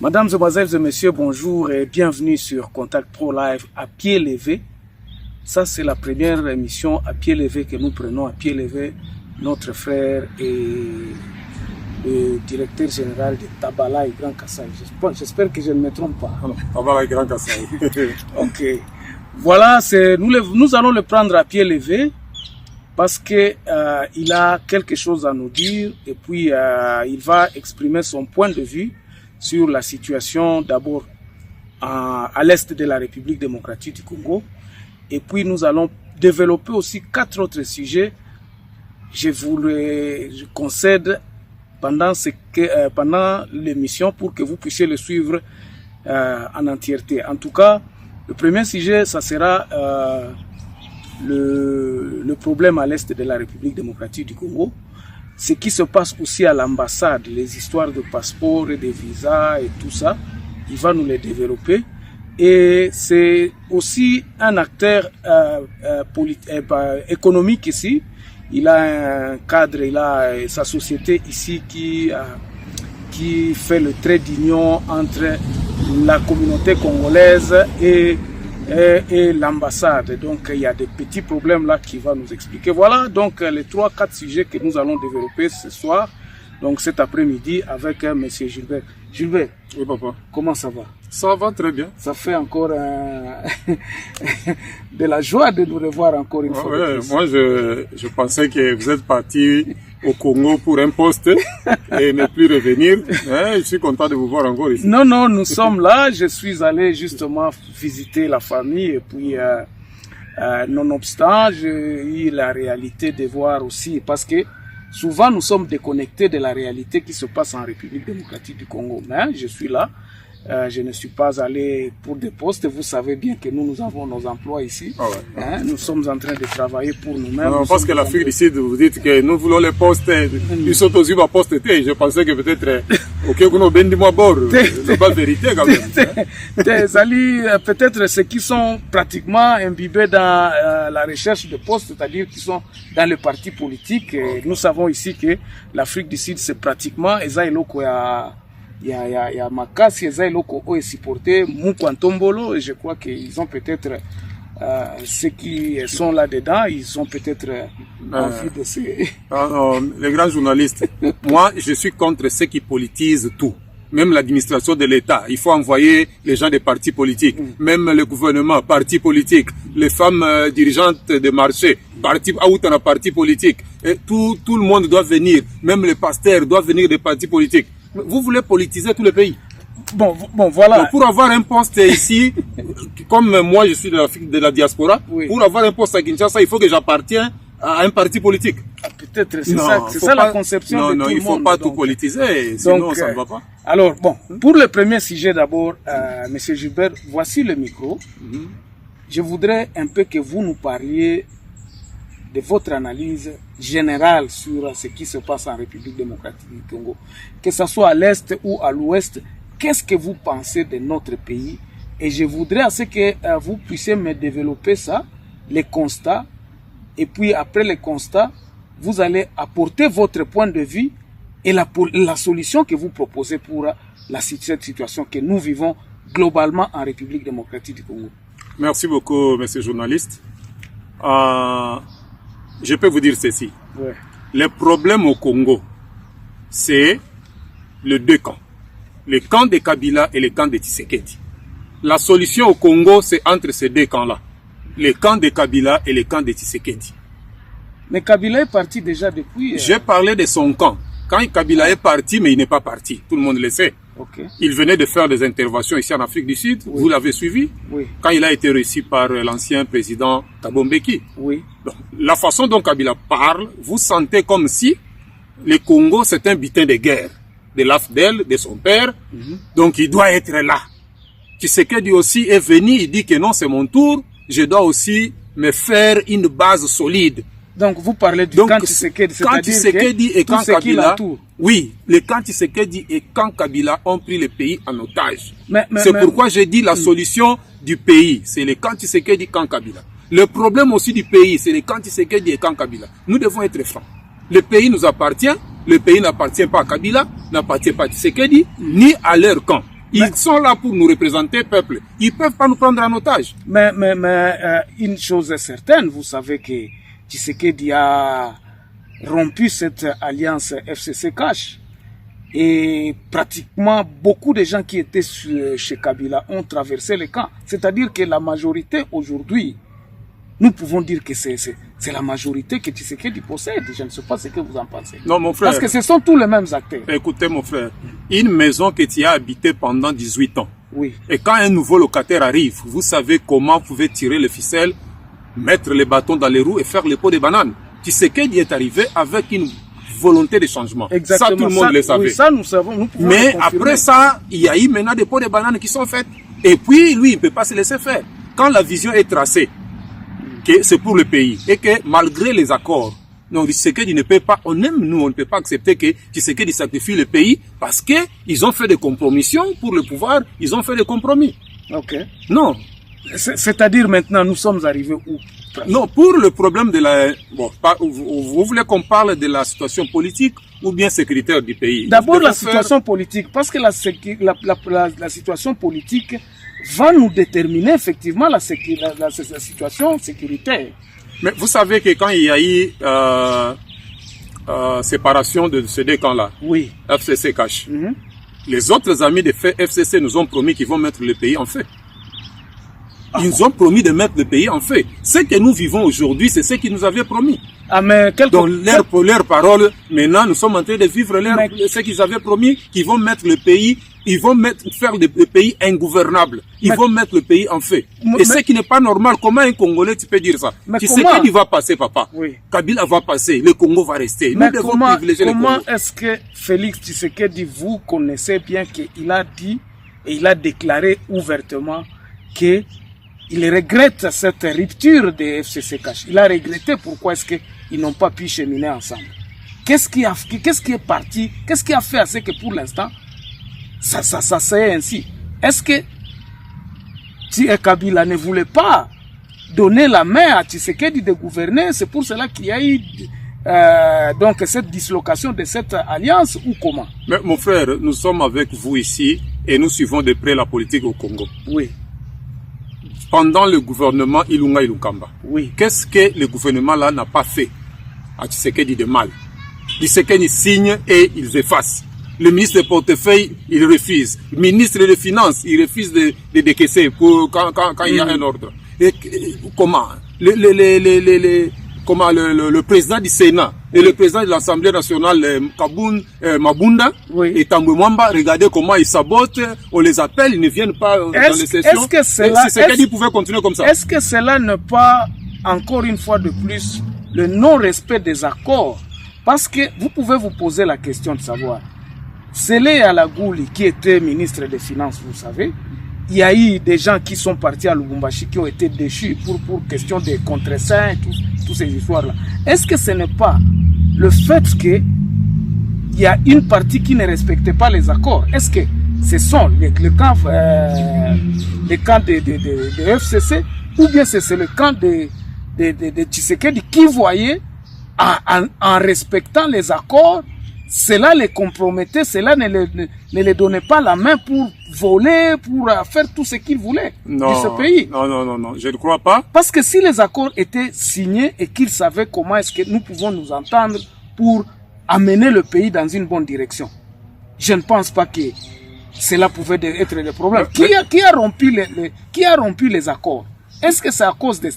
Mesdames, Mesdemoiselles et Messieurs, bonjour et bienvenue sur Contact Pro Live à pied levé. Ça, c'est la première émission à pied levé que nous prenons à pied levé. Notre frère et le directeur général de Tabala et Grand Kassai. J'espère que je ne me trompe pas. Tabala et Grand Kassai. Ok. Voilà, nous allons le prendre à pied levé parce que il a quelque chose à nous dire et puis il va exprimer son point de vue sur la situation d'abord à l'est de la République démocratique du Congo. Et puis nous allons développer aussi 4 autres sujets. Je concède pendant l'émission pour que vous puissiez le suivre en entièreté. En tout cas, le premier sujet, ça sera le problème à l'est de la République démocratique du Congo. Ce qui se passe aussi à l'ambassade, les histoires de passeports et de visas et tout ça, il va nous les développer. Et c'est aussi un acteur économique ici. Il a un cadre, il a sa société ici qui fait le trait d'union entre la communauté congolaise et l'ambassade. Donc il y a des petits problèmes là qui va nous expliquer. Voilà donc les 3-4 sujets que nous allons développer ce soir, donc cet après-midi avec monsieur Gilbert. Gilbert, oui papa. Comment ça va? Ça va très bien. Ça fait encore de la joie de nous revoir encore une fois. Ouais, moi je pensais que vous êtes parti au Congo pour un poste et ne plus revenir. Je suis content de vous voir encore ici. Non, nous sommes là. Je suis allé justement visiter la famille et puis nonobstant, j'ai eu la réalité de voir aussi parce que souvent nous sommes déconnectés de la réalité qui se passe en République démocratique du Congo. Mais je suis là. Je ne suis pas allé pour des postes. Vous savez bien que nous avons nos emplois ici. Ah ouais. Nous sommes en train de travailler pour nous-mêmes. Non, parce que l'Afrique du Sud, vous dites que nous voulons les postes. Ils sont aussi à poste. Je pensais que peut-être, c'est pas vérité quand même. Peut-être ceux qui sont pratiquement imbibés dans la recherche de postes, c'est-à-dire qui sont dans le parti politique. Nous savons ici que l'Afrique du Sud, c'est pratiquement il y a Makasi, Ezaïloko est supporté, Mukwantombolo, et je crois qu'ils ont peut-être ceux qui sont là-dedans, ils ont peut-être envie de se... Non, les grands journalistes, moi je suis contre ceux qui politisent tout. Même l'administration de l'État, il faut envoyer les gens des partis politiques, même le gouvernement, parti politique, les femmes dirigeantes des marchés, parti politique, et tout le monde doit venir, même les pasteurs doivent venir des partis politiques. Vous voulez politiser tout le pays. Bon, voilà. Donc, pour avoir un poste ici, comme moi je suis de la diaspora, oui. Pour avoir un poste à Kinshasa, il faut que j'appartienne à un parti politique. Peut-être, c'est ça la conception de tout le monde. Non, il ne faut pas tout politiser, sinon ça ne va pas. Alors, pour le premier sujet d'abord, monsieur Gilbert, voici le micro. Je voudrais un peu que vous nous parliez de votre analyse générale sur ce qui se passe en République démocratique du Congo. Que ce soit à l'Est ou à l'Ouest, qu'est-ce que vous pensez de notre pays? Et je voudrais à ce que vous puissiez me développer ça, les constats, et puis après les constats, vous allez apporter votre point de vue et la solution que vous proposez pour cette situation que nous vivons globalement en République démocratique du Congo. Merci beaucoup, monsieur journaliste. Je peux vous dire ceci. Ouais. Le problème au Congo, c'est les 2 camps. Le camp de Kabila et le camp de Tshisekedi. La solution au Congo, c'est entre ces 2 camps-là. Le camp de Kabila et le camp de Tshisekedi. Mais Kabila est parti déjà depuis... J'ai parlé de son camp. Quand Kabila est parti, mais il n'est pas parti. Tout le monde le sait. Okay. Il venait de faire des interventions ici en Afrique du Sud. Oui. Vous l'avez suivi. Oui. Quand il a été reçu par l'ancien président Thabo Mbeki. Oui. Donc, la façon dont Kabila parle, vous sentez comme si le Congo c'est un butin de guerre de l'AFDEL, de son père. Donc il doit être là. Tshisekedi aussi est venu, il dit que non, c'est mon tour. Je dois aussi me faire une base solide. Donc vous parlez du camp Tshisekedi, Tshisekedi et camp Kabila. Oui, le camp Tshisekedi et camp Kabila ont pris le pays en otage. C'est pourquoi j'ai dit la solution du pays, c'est le camp Tshisekedi et camp Kabila. Le problème aussi du pays, c'est le camp Tshisekedi et camp Kabila. Nous devons être francs. Le pays nous appartient, le pays n'appartient pas à Kabila, n'appartient pas à Tshisekedi, ni à leur camp. Ils sont là pour nous représenter, peuple. Ils peuvent pas nous prendre en otage. Mais une chose est certaine, vous savez que Tshisekedi a rompu cette alliance FCC-Cash. Et pratiquement beaucoup de gens qui étaient chez Kabila ont traversé les camps. C'est-à-dire que la majorité aujourd'hui, nous pouvons dire que c'est la majorité que Tshisekedi possède. Je ne sais pas ce que vous en pensez. Non, mon frère. Parce que ce sont tous les mêmes acteurs. Écoutez, mon frère, une maison que tu as habitée pendant 18 ans. Oui. Et quand un nouveau locataire arrive, vous savez comment vous pouvez tirer les ficelles, mettre les bâtons dans les roues et faire les pots de bananes. Tshisekedi est arrivé avec une volonté de changement. Exactement. Ça, tout le monde le savait. Oui, ça, nous savons. Nous pouvons Mais après ça, il y a eu maintenant des pots de bananes qui sont faits. Et puis, lui, il ne peut pas se laisser faire. Quand la vision est tracée, que c'est pour le pays, et que malgré les accords, non, Tshisekedi ne peut pas, on ne peut pas accepter que Tshisekedi sacrifie le pays parce que ils ont fait des compromissions pour le pouvoir, ils ont fait des compromis. Ok. Non. C'est-à-dire maintenant, nous sommes arrivés où? Non, pour le problème de la... Bon, vous voulez qu'on parle de la situation politique ou bien sécuritaire du pays? D'abord la situation politique, parce que la situation politique va nous déterminer effectivement la situation sécuritaire. Mais vous savez que quand il y a eu séparation de ces deux camps-là, oui. FCC Cash, les autres amis de FCC nous ont promis qu'ils vont mettre le pays en feu. Ils nous ont promis de mettre le pays en feu. Ce que nous vivons aujourd'hui, c'est ce qu'ils nous avaient promis. Ah, mais donc, leur parole, maintenant, nous sommes en train de vivre ce qu'ils avaient promis, qu'ils vont mettre le pays, ils vont faire le pays ingouvernable. Ils vont mettre le pays en feu. Et ce qui n'est pas normal, comment un Congolais, tu peux dire ça? Tu sais qu'il va passer, papa. Oui. Kabila va passer, le Congo va rester. Mais nous devons privilégier le Congo. Comment est-ce que Félix Tshisekedi, vous connaissez bien qu'il a dit et il a déclaré ouvertement que il regrette cette rupture des FCC Cash. Il a regretté pourquoi est-ce qu'ils n'ont pas pu cheminer ensemble. Qu'est-ce qui est parti? Qu'est-ce qui a fait à ce que pour l'instant, ça c'est ainsi? Est-ce que Kabila ne voulait pas donner la main à Tshisekedi de gouverner? C'est pour cela qu'il y a eu donc cette dislocation de cette alliance ou comment? Mais mon frère, nous sommes avec vous ici et nous suivons de près la politique au Congo. Oui. Pendant le gouvernement Ilunga Ilunkamba, oui. Qu'est-ce que le gouvernement là n'a pas fait à Tshisekedi de mal? Tshisekedi signe et ils effacent. Le ministre de portefeuille, il refuse. Le ministre des Finances, il refuse de décaisser pour quand il y a un ordre. Et comment le président du Sénat et le président de l'Assemblée nationale, Mabunda, oui. Et Tambwe Mwamba, regardez comment ils sabotent, on les appelle, ils ne viennent pas dans les sessions. Est-ce que Tshisekedi pouvait continuer comme ça? Est-ce que cela n'est pas, encore une fois de plus, le non-respect des accords? Parce que vous pouvez vous poser la question de savoir, Sélé Alagouli, qui était ministre des Finances, vous savez, il y a eu des gens qui sont partis à Lubumbashi qui ont été déchus pour question de contre-saints et toutes ces histoires-là. Est-ce que ce n'est pas le fait qu'il y a une partie qui ne respectait pas les accords? Est-ce que ce sont les camps de FCC ou bien c'est le camp de Tshisekedi qui voyait en respectant les accords, cela les compromettait, cela ne les donnait pas la main pour voler, pour faire tout ce qu'ils voulaient de ce pays. Non, je ne crois pas. Parce que si les accords étaient signés et qu'ils savaient comment est-ce que nous pouvons nous entendre pour amener le pays dans une bonne direction, je ne pense pas que cela pouvait être le problème. Qui a rompu les accords? Est-ce que c'est à cause de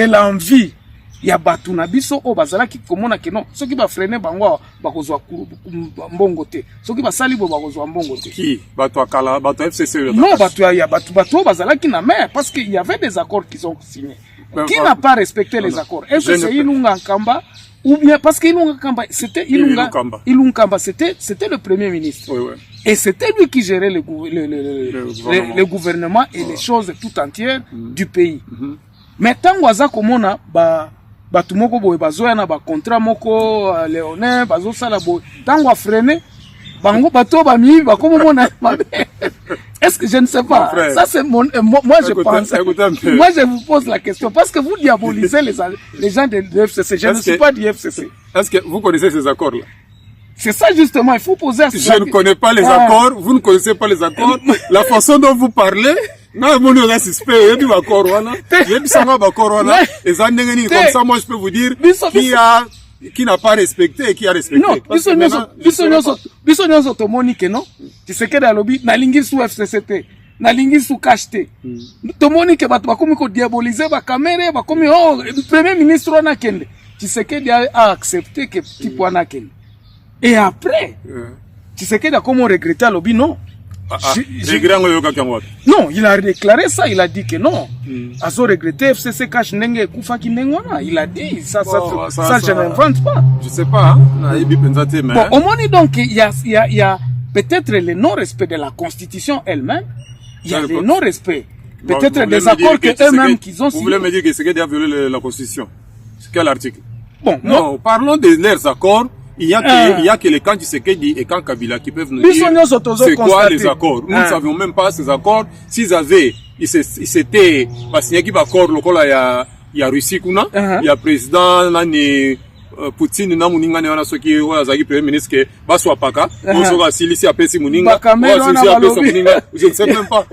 l'envie? Ya batu na biso o bazalaki komona ke non soki ba freiner bango bakozwa mbongo te soki ba sali bo bakozwa mbongo te qui batu akala batu FCC non batu bazalaki na mer parce qu'il y avait des accords qui sont signés qui n'a pas respecté les accords? Est-ce que c'est Ilunga Nkamba ou bien parce que Ilunga Nkamba c'était Ilunga Nkamba c'était le premier ministre, oui. Et c'était lui qui gérait le gouvernement et les choses tout entières du pays. Mais tant waza komona batu moko boye bazoya na ba contrat moko Léonin bazosala boye tango freiner bango bato ba mi ba comme mona est-ce que je ne sais pas frère, ça c'est moi je pense moi je vous pose la question parce que vous diabolisez les gens de FCC. Je ne suis pas du FCC. Est-ce que vous connaissez ces accords là? C'est ça justement, il faut poser à Je ne connais pas les accords, vous ne connaissez pas les accords. La façon dont vous parlez, non, mon nom est suspect, il y a des accords, voilà. Il y a des accords, voilà. Et ça, comme ça, moi, je peux vous dire qui n'a pas respecté et qui a respecté. Non, bisognoso tomonique, non? Tu sais que dans le lobby, na lingi sous FCCT, na lingi sous KHT. Tomonique, ba komi ko diaboliser ba caméra, ba komi le premier ministre on a kende. Tu sais que a accepté que type on a kende. Et après, tu sais que comment regretter le lobby, non? Non, il a déclaré ça, il a dit que non. Azo regretté FCC cache nenge kufa kinengwana, il a dit ça je n'invente pas. Je sais pas, hein. Bon, au moins donc il y a peut-être le non-respect de la Constitution elle-même, il y a le non-respect peut-être des accords que eux-mêmes qu'ils ont signés. Vous voulez me dire que Tshisekedi a violé la Constitution? C'est quel article? Bon, non, parlons de leurs accords. Il y a que les camps Tshisekedi et camps Kabila qui peuvent nous dire c'est quoi les accords. Nous ne savions même pas ces accords. S'ils avaient, ils s'étaient, parce qu'il y a qui accord, il y a Russie, il y a président, Poutine, na muninga ne wana soki wa zaki premier ministre que baswa paka, on va s'il ici après si muninga, je ne sais même pas.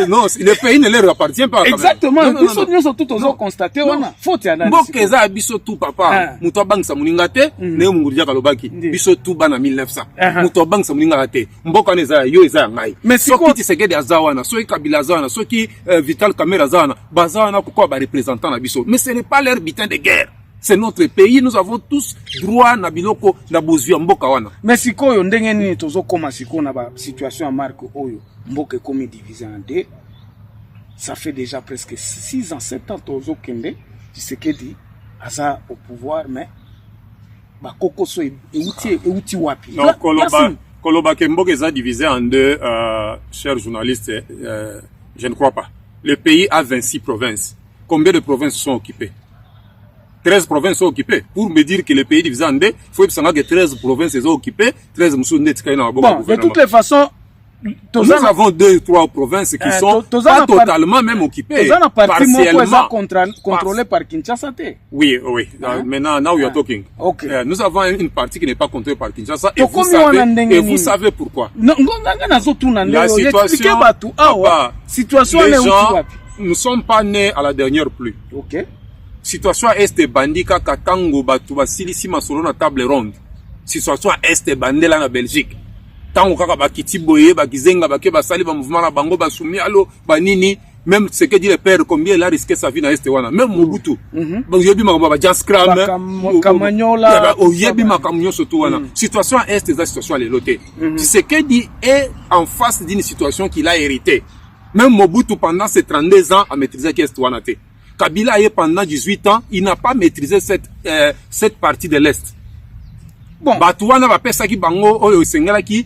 Non, le pays ne leur appartient pas. Exactement. Nous sommes tous aux constatés wana. Faut y aller. Mbokeza biso tout papa, muto bangsa muninga te, ne mungulia kalobaki. Biso tout bana 1900. Muto bangsa muninga te. Mboka neza yo eza ngai. Mais soki Tshisekedi azawana, soki Kabila azawana, soki Vital Kamerhe azawana, bazawana kokwa ba représentant na biso. Mais ce n'est pas leur butin de guerre. C'est notre pays, nous avons tous droit na biloko na bozwi mboka wana. Mais sikoyo ndenge nini tozo koma sikoyo na ba situation ya marque oyo mboka komi divisé en deux. Ça fait déjà presque 6 ans, 7 ans tozo kende, Tshisekedi aza au pouvoir mais ba kokoso euti wapi. Non, Koloba ke mboka eza divisé en deux, chers journalistes, je ne crois pas. Le pays a 26 provinces. Combien de provinces sont occupées? 13 provinces sont occupées. Pour me dire que le pays est divisé en deux, il faut que 13 provinces sont occupées, 13 moussous net. Bon, de toutes les façons, nous avons 2 ou 3 provinces qui sont pas totalement même occupées. Partiellement contrôlées par Kinshasa. Oui. Maintenant, now we are talking. Okay. Nous avons une partie qui n'est pas contrôlée par Kinshasa. Et vous savez pourquoi. La situation, les gens ne sont pas nés à la dernière pluie. Ok. Situation est bandika katango batu basilisi masolo na table ronde. Situation est bandela na Belgique. Tango kaka bakiti boye bakizenga bake basali ba mouvement na bango basumi alo banini même ce que dit le père combien il a risqué sa vie na est wana même Mobutu. Donc yebi makamba ba Jaskram Kamanyola yebi makamnyo surtout wana. Situation est la situation à l'éloté. Ce que dit est en face d'une situation qu'il a héritée. Même Mobutu pendant ses 32 ans a maîtrisé qu'est wana té. Kabila pendant 18 ans, il n'a pas maîtrisé cette partie de l'Est. Bon, Batouana va pesa ki bango oyo sengala ki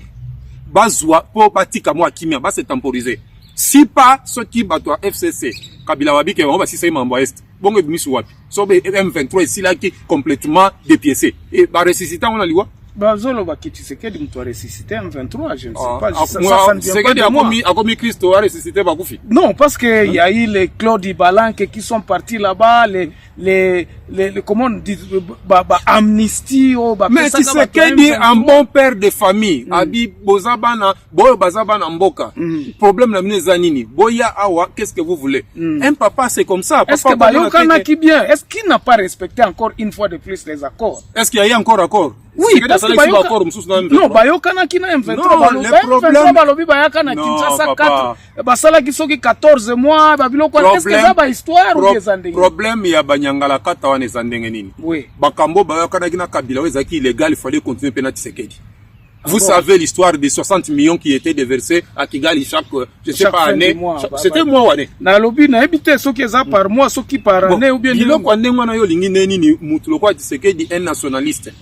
bazwa po batika mo akimia ba se temporiser. Si pas ce qui batwa FCC, Kabila wabi ke on va si c'est mambo Est. Bongo bimisu wapi. So be M23 ici là qui complètement dépiécé. Et ba ressusciter on a liwa. Bazolo ba Tshisekedi mtu a ressuscité en 23, je ne sais pas. Ça ne vient pas de moi. Akomi Christo a ressuscité Bakufi. Non, parce que il y a eu les Claude Ibalanke qui sont partis là-bas, les comment on dit, amnistie ou mais Tshisekedi un bon père de famille. Abi bozabana, boyo bazabana mboka. Problème na mneza nini? Boya awa, qu'est-ce que vous voulez? Un papa c'est comme ça. Est-ce que Bayokana qui bien? Est-ce qu'il n'a pas respecté encore une fois de plus les accords? Est-ce qu'il y a eu encore accord? Oui, parce que non, Bayokana qui n'a M23 balobi Bayakana Kinshasa 4 basala ki soki 14 mois babiloko est-ce que ça ba histoire ou des andenge problème ya banyangala kata wana ezandenge nini? Oui. Bakambo Bayakana kina Kabila wezaki illégal, il fallait continuer pena Tshisekedi. Vous savez l'histoire des 60 millions qui étaient déversés à Kigali chaque je sais pas année. C'était mois wane. Na lobi na habité soki eza par mois soki par année ou bien bilo kwa ndenga na yo lingi nini mutulo kwa Tshisekedi un nationaliste.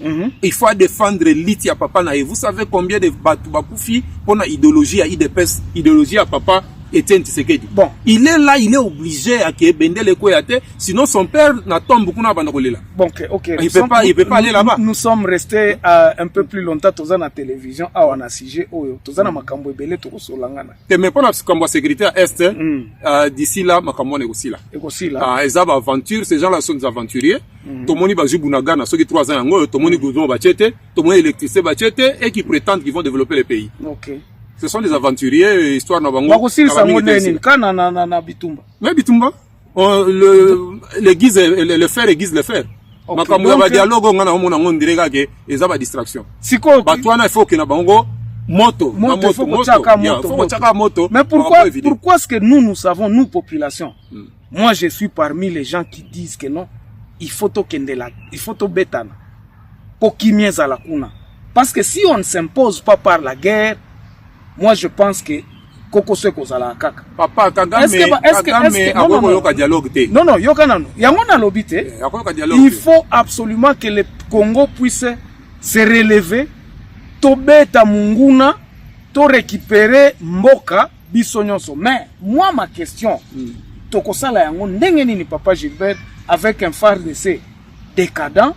Il faut défendre l'iti ya papa na. Vous savez combien de batu bakufi pona idéologie à IDPS, idéologie à papa Etienne Tshisekedi. Bon. Il est là, il est obligé à que Bendele Koyate, sinon son père n'a tombe kuna bandakolela. Bon, ok. Il peut pas aller là-bas. Nous sommes restés un peu plus longtemps dans la télévision, on a sujet, dans la makambo ebele to solangana. Mais pour la sécurité à Est, d'ici là, makambo négocie là. Ils ont aventure, ces gens-là sont des aventuriers. Tout le monde va jouer Bunagana, ceux qui 3 ans, tout le monde goudron bachete, tout le monde électricité bachete, et qui prétendent qu'ils vont développer le pays. Ok. Ce sont des aventuriers, histoire na bango. Mais Bitumba, le fer aiguise le fer. Makambo ya dialogue on a on dirait que ils ont pas distraction. Siko Batwana il faut que na bango moto. Mais pourquoi est-ce que nous savons, nous population? Moi je suis parmi les gens qui disent que non, il faut to kendela, il faut to betana. Pokimieza la kuna. Parce que si on ne s'impose pas par la guerre, moi je pense que Koko Seko zala kaka. Papa Kagame yoka dialogue te. Non, yoka nano. Yango na lobite. Il faut absolument que le Congo puisse se relever, to beta munguna, to récupérer mboka biso nyonso. Mais moi ma question, toko sala yango ndenge nini Papa Gilbert avec un FARDC décadent?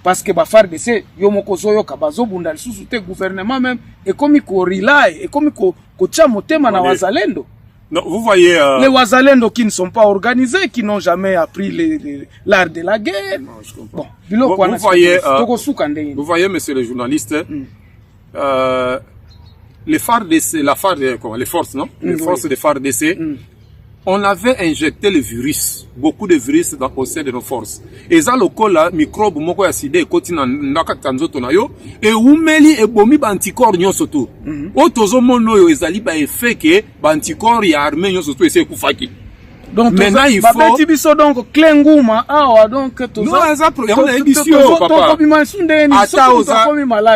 Parce que ba FARDC yomoko zoyo kabazo bunda lisusu te gouvernement même et comme ko rely et comme ko tia motema na wazalendo. Non, vous voyez les wazalendo qui ne sont pas organisés, qui n'ont jamais appris l'art de la guerre. Non, je comprends. Bon, vous voyez monsieur le journaliste, les FARDC, les forces, non? Les forces des FARDC. On avait injecté le virus, beaucoup de virus au sein de nos forces. Et ça, le col là, microbe, moko ya sida, et continent, nakatanzoto na yo, et oumeli et bomi bantikor nyon soto. Otozo mono yo, ezali ba effet que bantikor ya armé nyon soto, et c'est koufaki. Donc, maintenant, il faut... donc, Klenguma, donc, tout ça. Non, ça, on a édition, papa.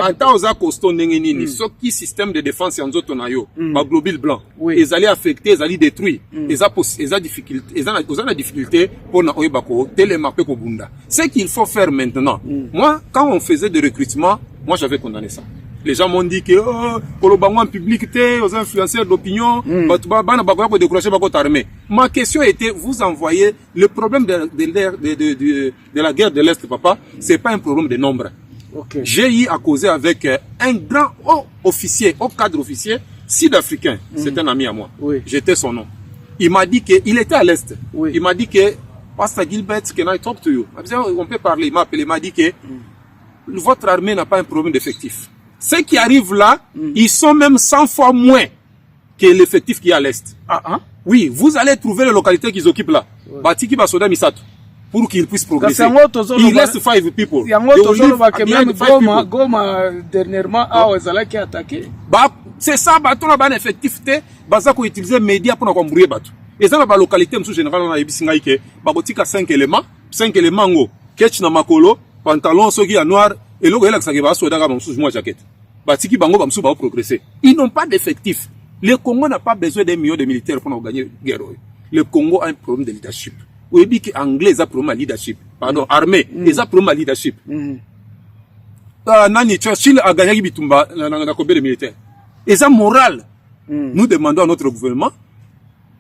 Ata oza costo ndengenini. Ce qui système de défense en zoto na yo, ba globule blanc. Ils allaient affecter, ils allaient détruire. Ils ont difficulté pour na oyebako, télémarper ko bunda. Ce qu'il faut faire maintenant. Moi, quand on faisait des recrutements, moi, j'avais condamné ça. Les gens m'ont dit que en public, aux influenceurs d'opinion, ma question était, vous envoyez le problème de la guerre de l'Est, papa, c'est pas un problème de nombre. Okay. J'ai eu à causer avec un grand haut officier, haut cadre officier, sud-africain. C'est un ami à moi. Oui. J'étais son nom. Il m'a dit qu'il était à l'Est. Oui. Il m'a dit que, Pastor Gilbert, can I talk to you? On peut parler. Il m'a appelé, il m'a dit que votre armée n'a pas un problème d'effectif. Ceux qui arrivent là, ils sont même 100 fois moins que l'effectif qui est à l'Est. Oui, vous allez trouver les localités qu'ils occupent là. Batiki Basoda Misato. Pour qu'ils puissent progresser. Il reste 5 people. Goma, dernièrement, qui a attaqué. C'est ça, bateau là, un effectif, baza ko utiliser les médias pour nous embrouiller bateau. Et ça, la localité, monsieur général, on a ebisinga que, babotika 5 éléments, ngo, ketch na makolo, pantalon, soki à noir, et là, il y a des gens qui ont jaquette. Batiki bango bamsou va progresser. Ils n'ont pas d'effectifs. Le Congo n'a pas besoin d'un million de militaires pour gagner la guerre. Le Congo a un problème de leadership. Vous avez dit que l'anglais a un problème de leadership. Pardon, armée, ils ont un problème de leadership. Nani Churchill a gagné Bitumba dans combien de militaires. Ils ont moral. Nous demandons à notre gouvernement,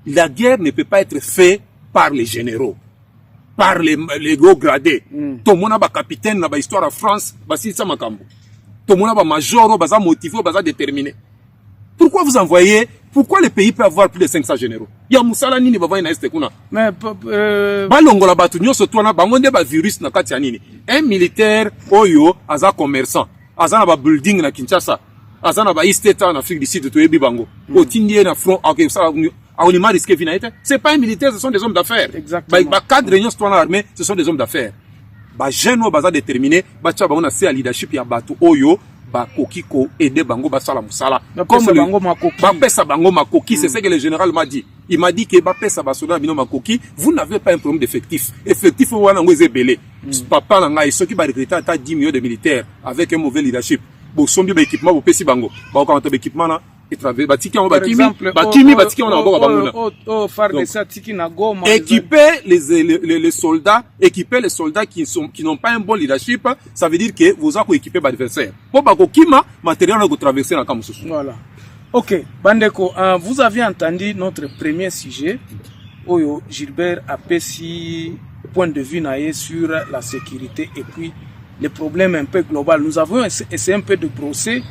la guerre ne peut pas être faite par les généraux. Par les gros gradés. Tout le monde a un capitaine dans l'histoire de France, c'est ça makambo. Tout le monde a un major, baza motivé, baza déterminé. Pourquoi vous envoyez, pourquoi le pays peut avoir plus de 500 généraux? Il y a Moussala Nini, bava ina este kuna. Mais, balongola batu nyoso tuana bangonde ba virus na kati ya nini. Un militaire, oyo, aza commerçant. Aza na ba building na Kinshasa. Aza na ba East État en Afrique du Sud, to yebi bango. Otindie na front, ok, ça, on a risqué finalement. C'est pas un militaire, ce sont des hommes d'affaires. Exactement. Bah, cadre réunion dans l'armée, ce sont des hommes d'affaires. Bah, jeunes, baza déterminé, bah, tcha, bah, on a fait à leadership, ya batu, oyo, bah, koki, ko, aider bango, bah, sala moussala. Comme le bango makoki. Bah, pesa bango makoki, c'est ce que le général m'a dit. Il m'a dit que, bah, pesa basoda, bino makoki, vous n'avez pas un problème d'effectif. Effectif, ou wana ngweze belé. Papa, langa, et ceux qui va recruter à 10 millions de militaires, avec un mauvais leadership. Bon, son bio, équipement, vous pesi bango. Bah, quand on a équipement, là, équiper les soldats qui n'ont pas un bon leadership, ça veut dire que vous avez équipé l'adversaire. Pour que matériel vous traverser la camusous. Voilà. Ok, Bandeko, vous avez entendu notre premier sujet. Oyo Gilbert a si point de vue sur la sécurité et puis les problèmes un peu global. Nous avons essayé un peu de brosser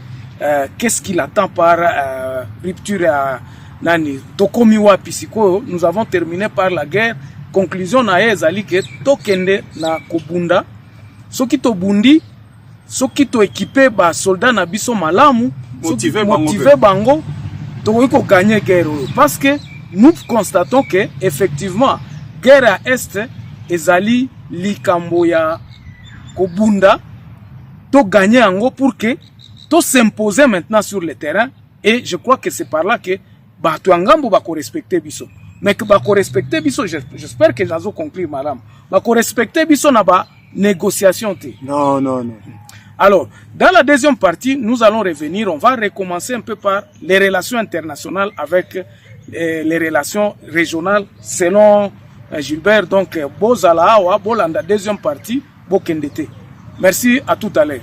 qu'est-ce qu'il attend par rupture à Nani Tokomiwa Pisiko. Nous avons terminé par la guerre. Conclusion na ezali ke tokende na kobunda. Soki to bundi, soki to équipé ba soldat na biso malamu, motivé bango, to iko gagner guerre parce que nous constatons que effectivement guerre à est ezali likambo ya kobunda to gagner ango pour que to s'imposer maintenant sur le terrain et je crois que c'est par là que bato ngambo ba ko respecter biso mais que ba ko respecter biso j'espère que nazo conclure madame ba ko respecter biso na ba négociation te. Non. Alors, dans la deuxième partie, nous allons revenir, on va recommencer un peu par les relations internationales avec les relations régionales selon Gilbert. Donc, Bozala, Bolanda, deuxième partie, Bokendete. Merci, à tout à l'heure.